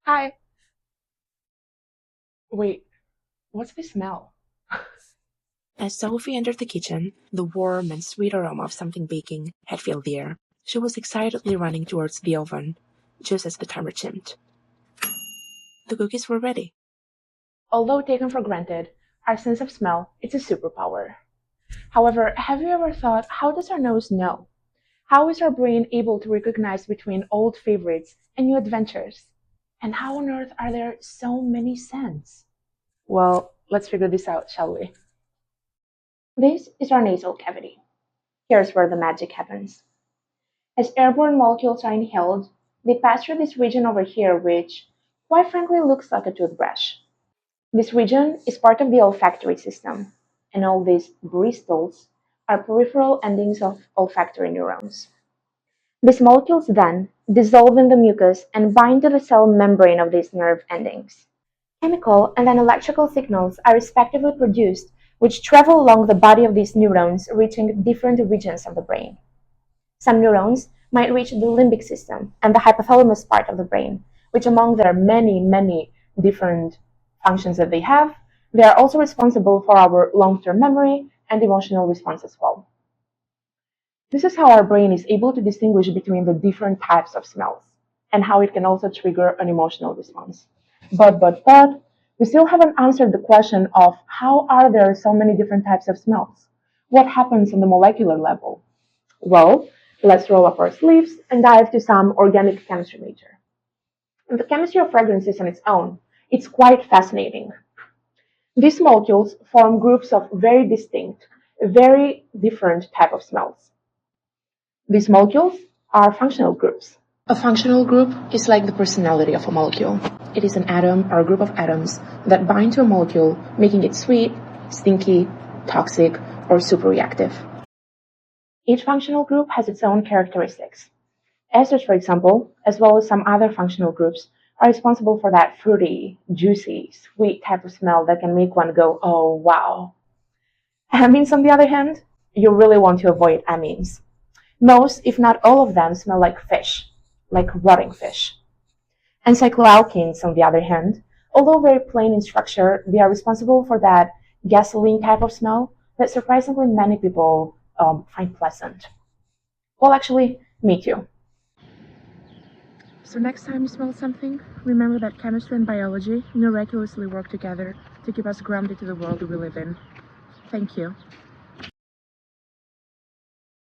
Hi. Wait, what's this smell? As Sophie entered the kitchen, the warm and sweet aroma of something baking had filled the air. She was excitedly running towards the oven, just as the timer chimed. The cookies were ready. Although taken for granted, our sense of smell is a superpower. However, have you ever thought, how does our nose know? How is our brain able to recognize between old favorites and new adventures? And how on earth are there so many scents? Well, let's figure this out, shall we? This is our nasal cavity. Here's where the magic happens. As airborne molecules are inhaled, they pass through this region over here, which, quite frankly, looks like a toothbrush. This region is part of the olfactory system, and all these bristles are peripheral endings of olfactory neurons. These molecules then dissolve in the mucus and bind to the cell membrane of these nerve endings. Chemical and then electrical signals are respectively produced, which travel along the body of these neurons, reaching different regions of the brain. Some neurons might reach the limbic system and the hypothalamus part of the brain, which among their many different functions that they are also responsible for our long-term memory and emotional response as well. This is how our brain is able to distinguish between the different types of smells and how it can also trigger an emotional response. But, we still haven't answered the question of how are there so many different types of smells? What happens on the molecular level? Well, let's roll up our sleeves and dive to some organic chemistry major. And the chemistry of fragrances on its own, it's quite fascinating. These molecules form groups of very distinct, very different type of smells. These molecules are functional groups. A functional group is like the personality of a molecule. It is an atom or a group of atoms that bind to a molecule, making it sweet, stinky, toxic, or super reactive. Each functional group has its own characteristics. Esters, for example, as well as some other functional groups, are responsible for that fruity, juicy, sweet type of smell that can make one go, oh wow. Amines, on the other hand, you really want to avoid amines. Most, if not all of them, smell like fish, like rotting fish. And cycloalkanes, on the other hand, although very plain in structure, they are responsible for that gasoline type of smell that surprisingly many people find pleasant. Well, actually, me too. So next time you smell something, remember that chemistry and biology miraculously work together to keep us grounded to the world we live in. Thank you.